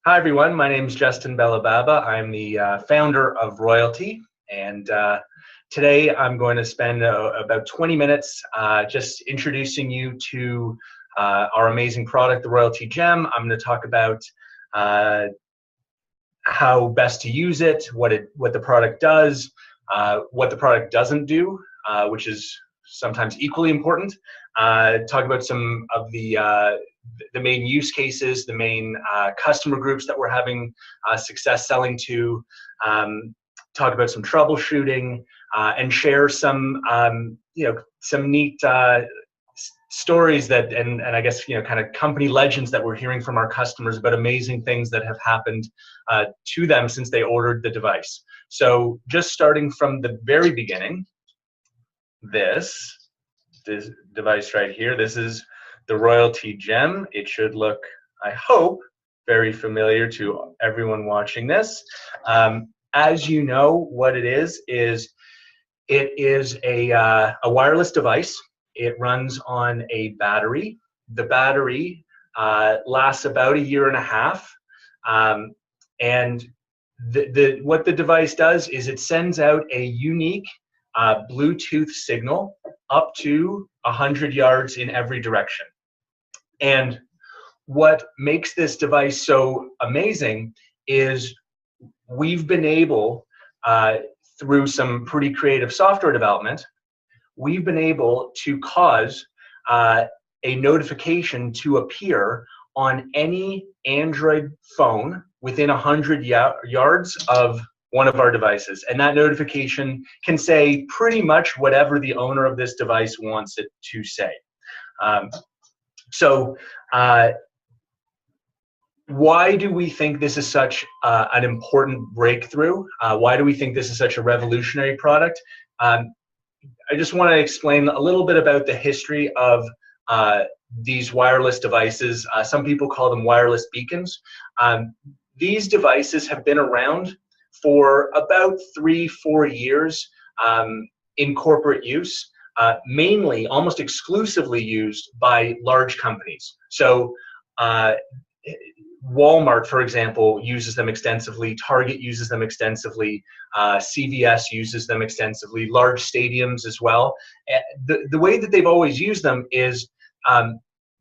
Hi everyone, my name is Justin Bellababa. I'm the founder of Royaltie, and today I'm going to spend about 20 minutes just introducing you to our amazing product, the Royaltie Gem. I'm going to talk about how best to use it, what the product does, what the product doesn't do, which is sometimes equally important. Talk about some of the main use cases, the main customer groups that we're having success selling to, talk about some troubleshooting, and share some some neat stories that and I guess kind of company legends that we're hearing from our customers about amazing things that have happened to them since they ordered the device. So just starting from the very beginning, this device right here, this is the Royaltie Gem. It should look, I hope, very familiar to everyone watching this. As you know, what it is a wireless device. It runs on a battery. The battery lasts about 1.5 years. And what the device does is it sends out a unique Bluetooth signal up to 100 yards in every direction. And what makes this device so amazing is we've been able, through some pretty creative software development, we've been able to cause a notification to appear on any Android phone within 100 yards of one of our devices. And that notification can say pretty much whatever the owner of this device wants it to say. Why do we think this is such an important breakthrough? Why do we think this is such a revolutionary product? I just want to explain a little bit about the history of these wireless devices. Some people call them wireless beacons. These devices have been around for about 3-4 years in corporate use, mainly, almost exclusively used by large companies. So Walmart, for example, uses them extensively. Target uses them extensively. CVS uses them extensively. Large stadiums as well. The way that they've always used them is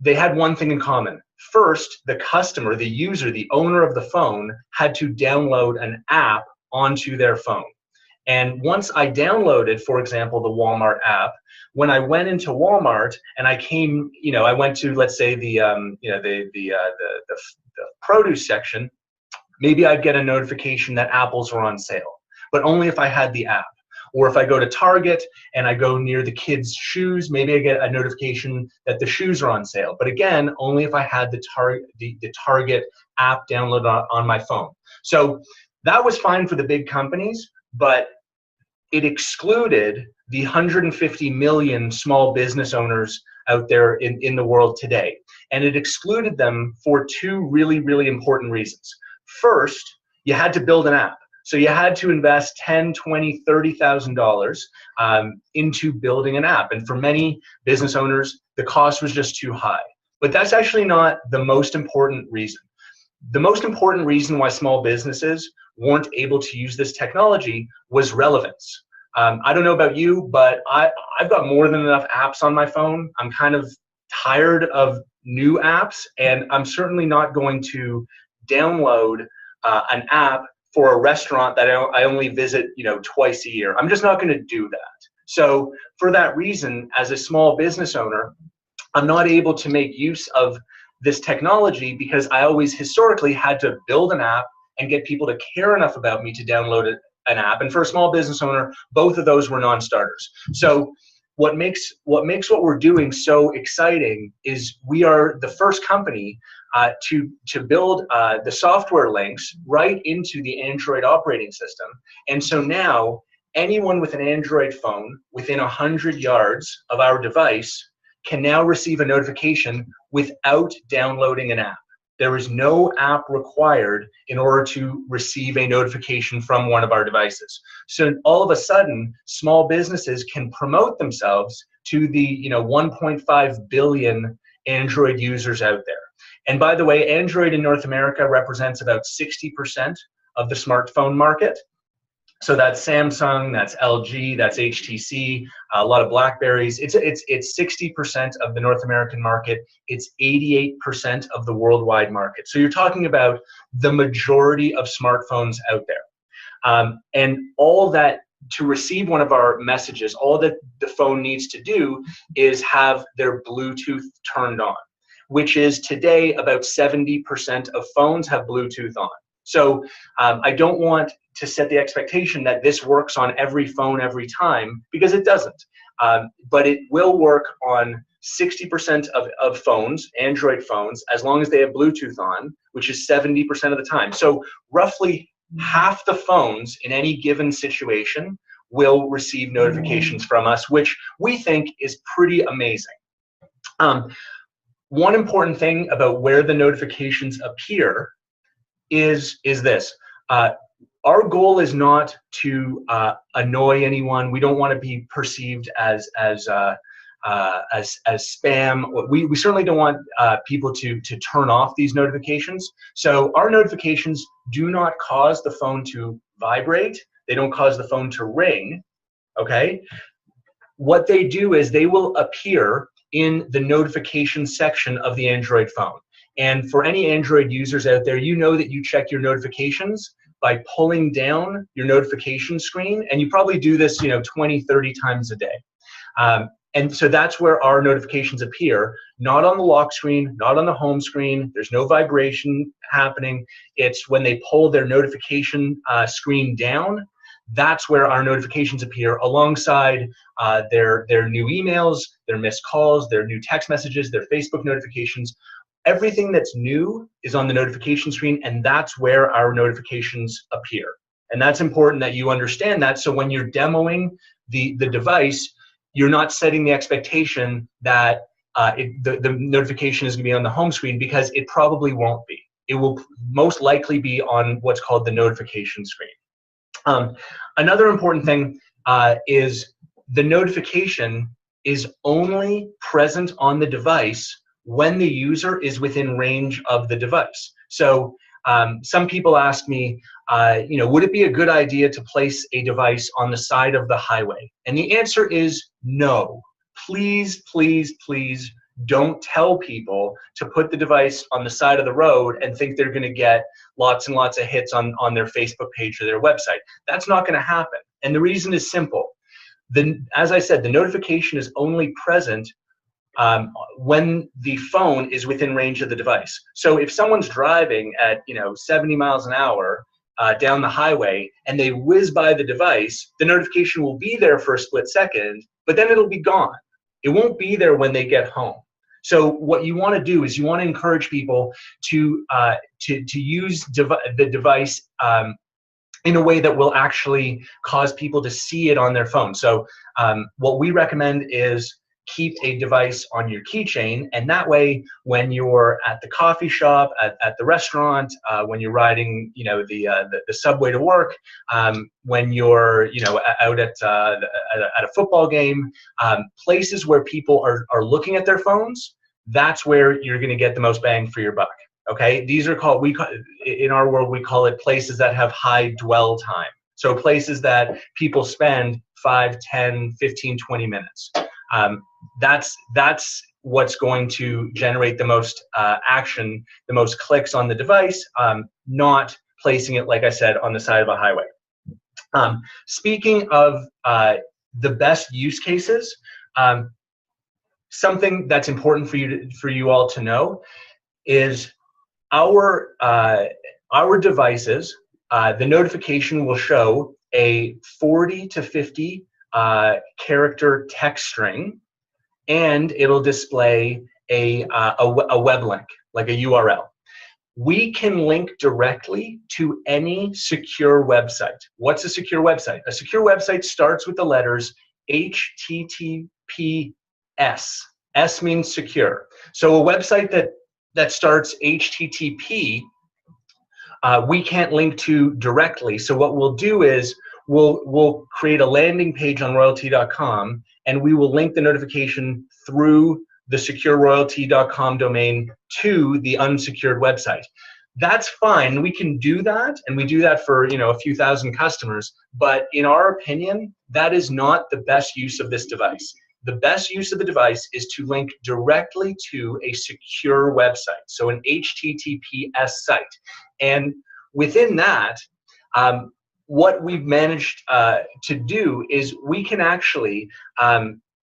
they had one thing in common. First, the customer, the user, the owner of the phone had to download an app onto their phone. And once I downloaded, for example, the Walmart app, when I went into Walmart and I came, I went to, let's say, the produce section, maybe I'd get a notification that apples were on sale, but only if I had the app. Or if I go to Target and I go near the kids' shoes, maybe I get a notification that the shoes are on sale. But again, only if I had the Target app downloaded on my phone. So that was fine for the big companies, but it excluded the 150 million small business owners out there in the world today. And it excluded them for two really, really important reasons. First, you had to build an app. So you had to invest $10,000, $20,000, $30,000 into building an app. And for many business owners, the cost was just too high. But that's actually not the most important reason. The most important reason why small businesses weren't able to use this technology was relevance. I don't know about you, but I've got more than enough apps on my phone. I'm kind of tired of new apps, and I'm certainly not going to download an app for a restaurant that I only visit, twice a year. I'm just not going to do that. So for that reason, as a small business owner, I'm not able to make use of this technology because I always historically had to build an app and get people to care enough about me to download an app. And for a small business owner, both of those were non-starters. So what makes what we're doing so exciting is we are the first company to build the software links right into the Android operating system. And so now anyone with an Android phone within 100 yards of our device can now receive a notification without downloading an app. There is no app required in order to receive a notification from one of our devices. So all of a sudden, small businesses can promote themselves to the 1.5 billion Android users out there. And by the way, Android in North America represents about 60% of the smartphone market. So that's Samsung, that's LG, that's HTC, a lot of Blackberries. It's 60% of the North American market. It's 88% of the worldwide market. So you're talking about the majority of smartphones out there. And all that, to receive one of our messages, all that the phone needs to do is have their Bluetooth turned on, which is today about 70% of phones have Bluetooth on. So I don't want to set the expectation that this works on every phone every time, because it doesn't. But it will work on 60% of phones, Android phones, as long as they have Bluetooth on, which is 70% of the time. So roughly half the phones in any given situation will receive notifications from us, which we think is pretty amazing. One important thing about where the notifications appear is this. Our goal is not to annoy anyone. We don't want to be perceived as spam. We certainly don't want people to turn off these notifications. So our notifications do not cause the phone to vibrate. They don't cause the phone to ring, okay? What they do is they will appear in the notification section of the Android phone. And for any Android users out there, you know that you check your notifications by pulling down your notification screen, and you probably do this 20, 30 times a day. And so that's where our notifications appear, not on the lock screen, not on the home screen. There's no vibration happening. It's when they pull their notification screen down, that's where our notifications appear, alongside their new emails, their missed calls, their new text messages, their Facebook notifications. Everything that's new is on the notification screen, and that's where our notifications appear. And that's important that you understand that, so when you're demoing the device, you're not setting the expectation that the notification is going to be on the home screen, because it probably won't be. It will most likely be on what's called the notification screen. Another important thing is the notification is only present on the device when the user is within range of the device. So some people ask me, would it be a good idea to place a device on the side of the highway? And the answer is no. Please, please, please don't tell people to put the device on the side of the road and think they're going to get lots and lots of hits on their Facebook page or their website. That's not going to happen. And the reason is simple. As I said, the notification is only present when the phone is within range of the device. So if someone's driving at 70 miles an hour down the highway and they whiz by the device, the notification will be there for a split second, but then it'll be gone. It won't be there when they get home. So what you want to do is you want to encourage people to use the device in a way that will actually cause people to see it on their phone. So what we recommend is keep a device on your keychain, and that way when you're at the coffee shop, at the restaurant, when you're riding the subway to work, when you're out at a football game, places where people are looking at their phones, that's where you're going to get the most bang for your buck. Okay, these are called, in our world we call it places that have high dwell time. So places that people spend 5, 10, 15, 20 minutes. That's what's going to generate the most action, the most clicks on the device, not placing it, like I said, on the side of a highway. Speaking of the best use cases, something that's important for you all to know is our devices, the notification will show a 40 to 50 character text string, and it'll display a web link, like a URL. We can link directly to any secure website. What's a secure website? A secure website starts with the letters HTTPS. S means secure. So a website that starts HTTP, we can't link to directly. So what we'll do is we'll create a landing page on royaltie.com, and we will link the notification through the secure royalty.com domain to the unsecured website. That's fine. We can do that, and we do that for a few thousand customers. But in our opinion, that is not the best use of this device. The best use of the device is to link directly to a secure website, so an HTTPS site. And within that, what we've managed to do is we can actually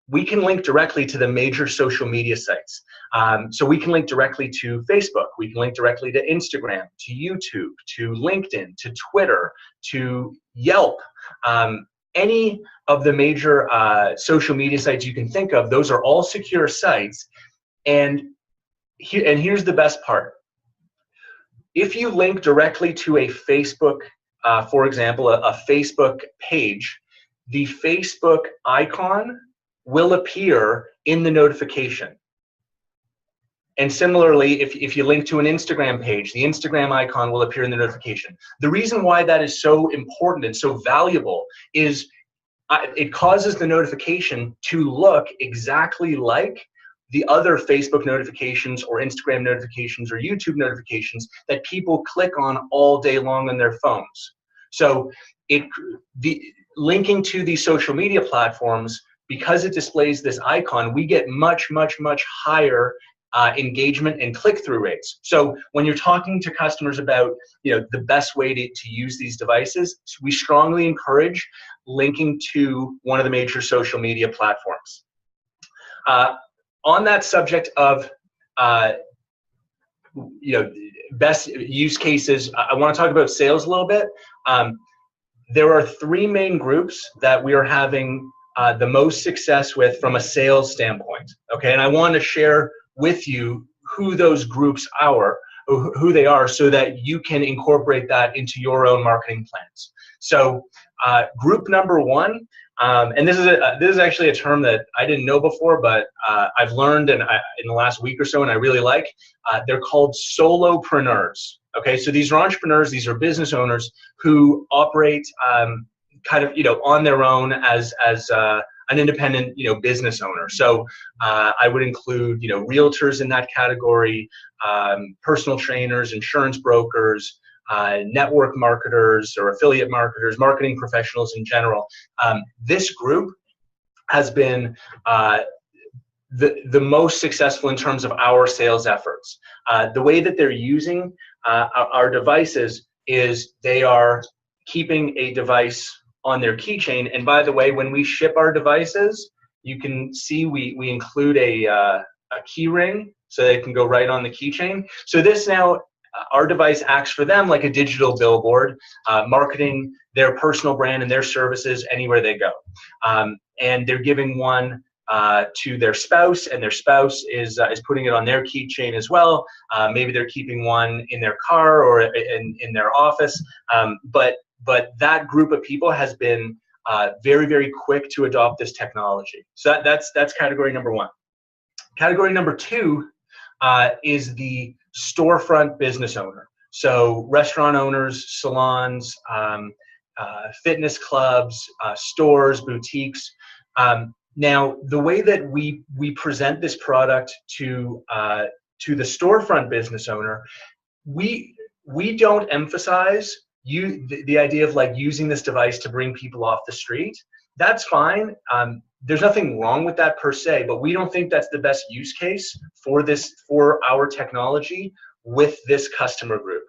link directly to the major social media sites. So we can link directly to Facebook, we can link directly to Instagram, to YouTube, to LinkedIn, to Twitter, to Yelp. Any of the major social media sites you can think of, those are all secure sites. And here's the best part. If you link directly to a Facebook, for example, a Facebook page, the Facebook icon will appear in the notification. And similarly, if you link to an Instagram page, the Instagram icon will appear in the notification. The reason why that is so important and so valuable is it causes the notification to look exactly like the other Facebook notifications or Instagram notifications or YouTube notifications that people click on all day long on their phones. So linking to these social media platforms, because it displays this icon, we get much, much, much higher engagement and click-through rates. So when you're talking to customers about the best way to use these devices, we strongly encourage linking to one of the major social media platforms. On that subject of best use cases, I want to talk about sales a little bit. There are three main groups that we are having the most success with from a sales standpoint. Okay, and I want to share with you who those groups are, who they are, so that you can incorporate that into your own marketing plans. So group number one, and this is actually a term that I didn't know before, but I've learned in the last week or so, and I really like. They're called solopreneurs. Okay, so these are entrepreneurs, these are business owners who operate kind of on their own as an independent business owner. So I would include realtors in that category, personal trainers, insurance brokers, network marketers or affiliate marketers, marketing professionals in general. This group has been the most successful in terms of our sales efforts. The way that they're using our devices is they are keeping a device on their keychain. And by the way, when we ship our devices, you can see we include a key ring so they can go right on the keychain. So this now, our device acts for them like a digital billboard, marketing their personal brand and their services anywhere they go. And they're giving one to their spouse, and their spouse is putting it on their keychain as well. Maybe they're keeping one in their car or in their office. But that group of people has been very, very quick to adopt this technology. So that's category number one. Category number two is the storefront business owner. So restaurant owners, salons, fitness clubs, stores, boutiques. Now, the way that we present this product to the storefront business owner, we don't emphasize the idea of like using this device to bring people off the street. That's fine. There's nothing wrong with that per se, but we don't think that's the best use case for our technology with this customer group.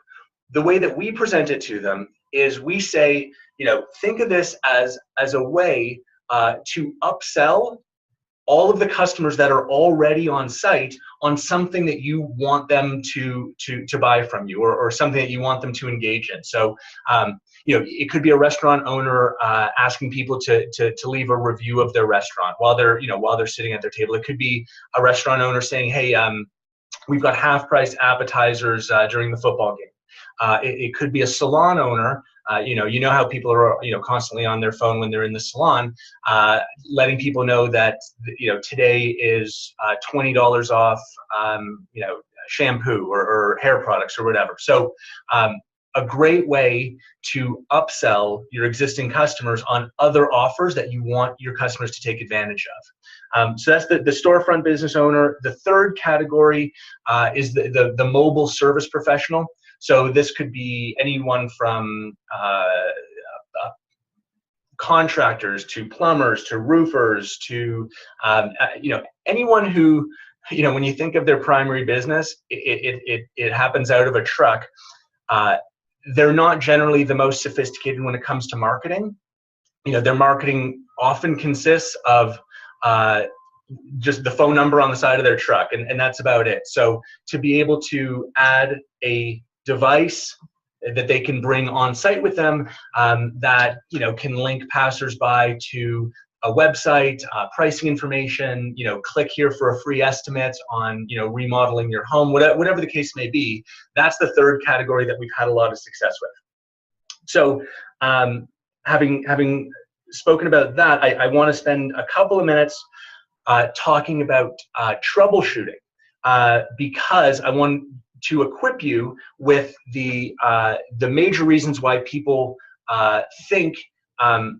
The way that we present it to them is we say, think of this as a way to upsell all of the customers that are already on site on something that you want them to buy from you, or something that you want them to engage in. So, it could be a restaurant owner asking people to leave a review of their restaurant while they're sitting at their table. It could be a restaurant owner saying, hey, we've got half-price appetizers during the football game. It could be a salon owner. You know how people are constantly on their phone when they're in the salon, letting people know that today is $20 off shampoo or hair products or whatever. So a great way to upsell your existing customers on other offers that you want your customers to take advantage So that's the storefront business owner. The third category is the mobile service professional. So this could be anyone from contractors to plumbers to roofers to anyone who, when you think of their primary business, it happens out of a truck. They're not generally the most sophisticated when it comes to marketing. Their marketing often consists of just the phone number on the side of their truck, and that's about it. So to be able to add a device that they can bring on site with them, that can link passersby to a website, pricing information, click here for a free estimate on remodeling your home, whatever the case may be. That's the third category that we've had a lot of success with. So having spoken about that, I want to spend a couple of minutes talking about troubleshooting, because I want to equip you with the major reasons why people think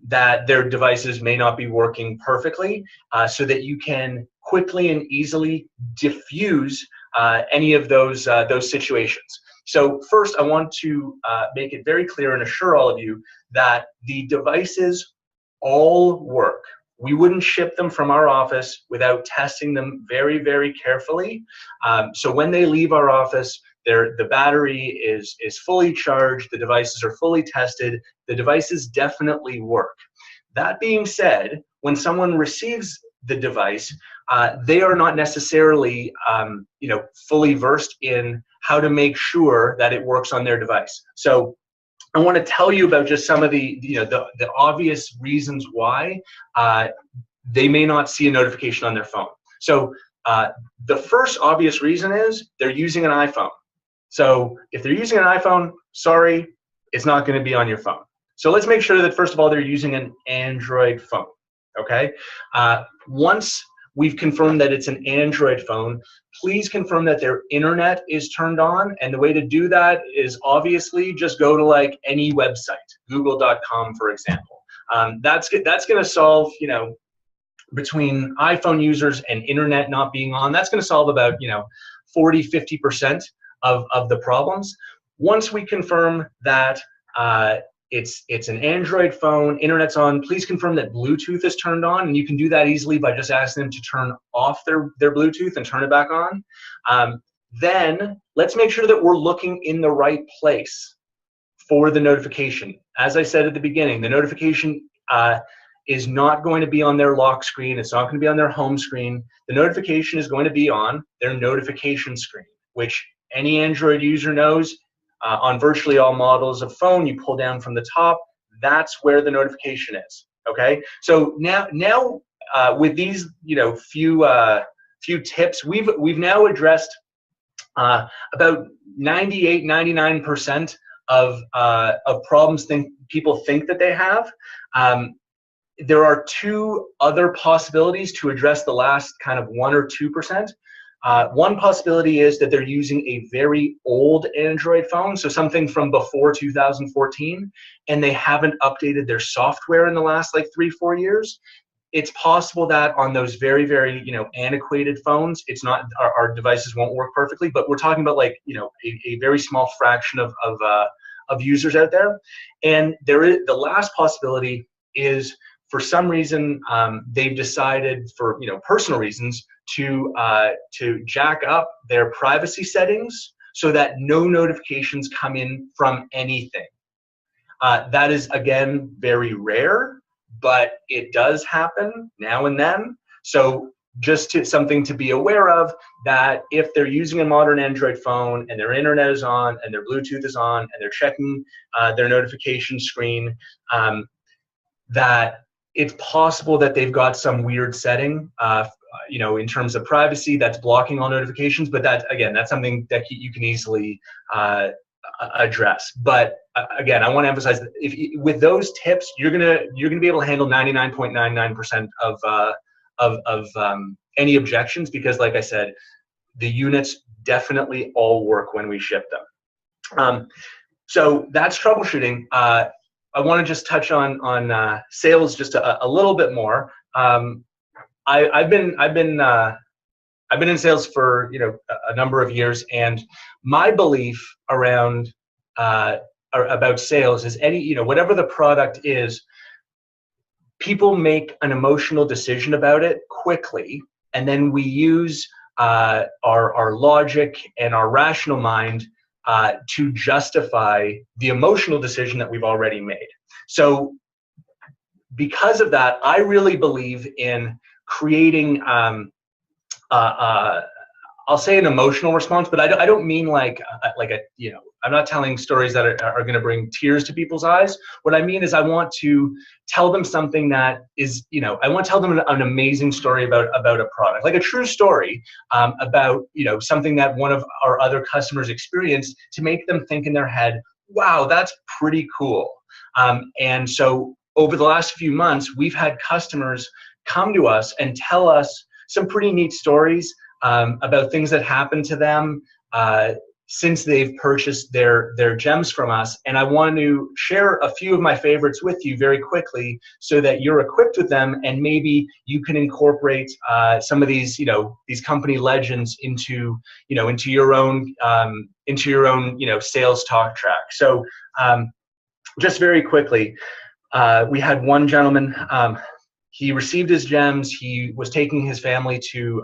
that their devices may not be working perfectly, so that you can quickly and easily diffuse any of those situations. So first, I want to make it very clear and assure all of you that the devices all work. We wouldn't ship them from our office without testing them very, very carefully. So when they leave our office, the battery is fully charged, the devices are fully tested, the devices definitely work. That being said, when someone receives the device, they are not necessarily fully versed in how to make sure that it works on their device. So I want to tell you about just some of the obvious reasons why they may not see a notification on their phone. So the first obvious reason is they're using an iPhone. So if they're using an iPhone, sorry, it's not going to be on your phone. So let's make sure that first of all they're using an Android phone. Okay. Once we've confirmed that it's an Android phone, please confirm that their internet is turned on. And the way to do that is obviously just go to like any website, google.com, for example. That's going to solve, between iPhone users and internet not being on, that's going to solve about, 40–50% of the problems. Once we confirm that it's an Android phone, internet's on, please confirm that Bluetooth is turned on, and you can do that easily by just asking them to turn off their Bluetooth and turn it back on. Then let's make sure that we're looking in the right place for the notification. As I said at the beginning, the notification is not going to be on their lock screen. It's not going to be on their home screen. The notification is going to be on their notification screen, which any Android user knows. On virtually all models of phone, you pull down from the top. That's where the notification is. Okay. So now with these few tips, we've now addressed about 98–99% of problems people think that they have. There are two other possibilities to address the last kind of 1 or 2%. One possibility is that they're using a very old Android phone, so something from before 2014, and they haven't updated their software in the last like 3–4 years. It's possible that on those very, very antiquated phones, it's not our devices won't work perfectly, but we're talking about like a very small fraction of users out there. And the last possibility is, for some reason, they've decided, for personal reasons, to jack up their privacy settings so that no notifications come in from anything. That is, again, very rare, but it does happen now and then. So just something to be aware of, that if they're using a modern Android phone and their internet is on and their Bluetooth is on and they're checking their notification screen, that it's possible that they've got some weird setting, in terms of privacy that's blocking all notifications. But that's something that you can easily address. But again, I want to emphasize that with those tips, you're gonna be able to handle 99.99% of any objections, because, like I said, the units definitely all work when we ship them. So that's troubleshooting. I want to just touch on sales just a little bit more. I've been in sales for a number of years, and my belief around about sales is whatever the product is, people make an emotional decision about it quickly, and then we use our logic and our rational mind to justify the emotional decision that we've already made. So because of that, I really believe in creating I'll say an emotional response, but I don't mean like I'm not telling stories that are going to bring tears to people's eyes. What I mean is I want to tell them something that is, I want to tell them an amazing story about a product, like a true story about, something that one of our other customers experienced, to make them think in their head, wow, that's pretty cool. And so over the last few months, we've had customers come to us and tell us some pretty neat stories about things that happened to them since they've purchased their gems from us. And I want to share a few of my favorites with you very quickly so that you're equipped with them, and maybe you can incorporate some of these, these company legends into your own sales talk track. So just very quickly, we had one gentleman, he received his gems. He was taking his family to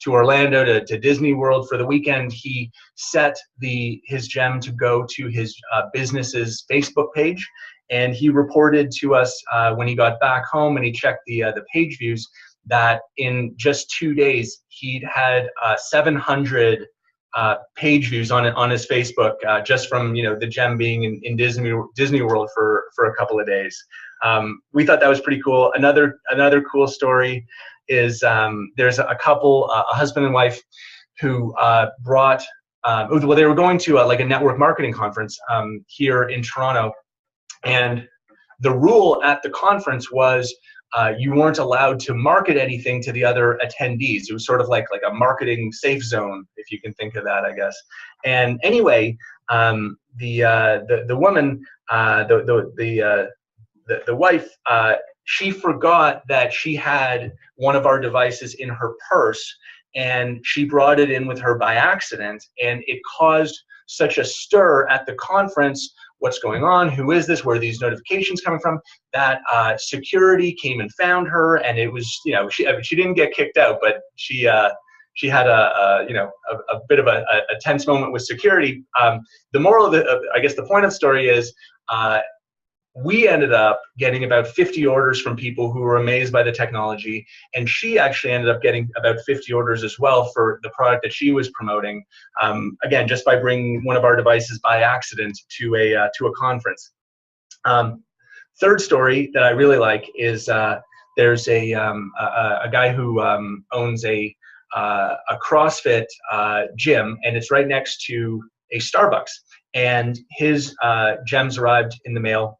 Orlando to Disney World for the weekend. He set his gem to go to his business's Facebook page, and he reported to us when he got back home and he checked the page views that in just 2 days he'd had 700 page views on his Facebook just from the gem being in Disney World for a couple of days. We thought that was pretty cool. Another cool story is there's a couple, a husband and wife, who brought, well, they were going to like a network marketing conference here in Toronto, and the rule at the conference was you weren't allowed to market anything to the other attendees. It was sort of like a marketing safe zone, if you can think of that, I guess. And anyway, the woman, the wife, she forgot that she had one of our devices in her purse, and she brought it in with her by accident, and it caused such a stir at the conference. What's going on? Who is this? Where are these notifications coming from? That security came and found her, and it was, she didn't get kicked out, but she had a bit of a tense moment with security. The moral of I guess the point of the story is, we ended up getting about 50 orders from people who were amazed by the technology, and she actually ended up getting about 50 orders as well for the product that she was promoting, again, just by bringing one of our devices by accident to a conference. Third story that I really like is there's a guy who owns a CrossFit gym, and it's right next to a Starbucks, and his gems arrived in the mail.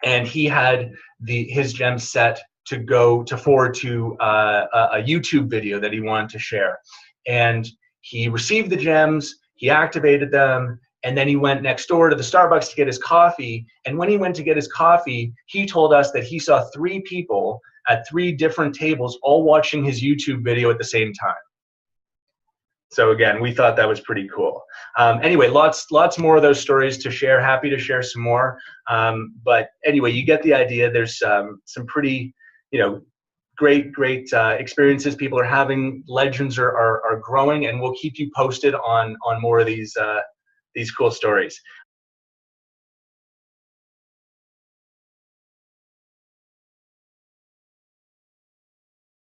And he had his gems set to forward to a YouTube video that he wanted to share. And he received the gems, he activated them, and then he went next door to the Starbucks to get his coffee. And when he went to get his coffee, he told us that he saw 3 people at 3 different tables all watching his YouTube video at the same time. So again, we thought that was pretty cool. Anyway, lots more of those stories to share. Happy to share some more. But anyway, you get the idea. There's some pretty, great experiences people are having. Legends are growing, and we'll keep you posted on more of these cool stories.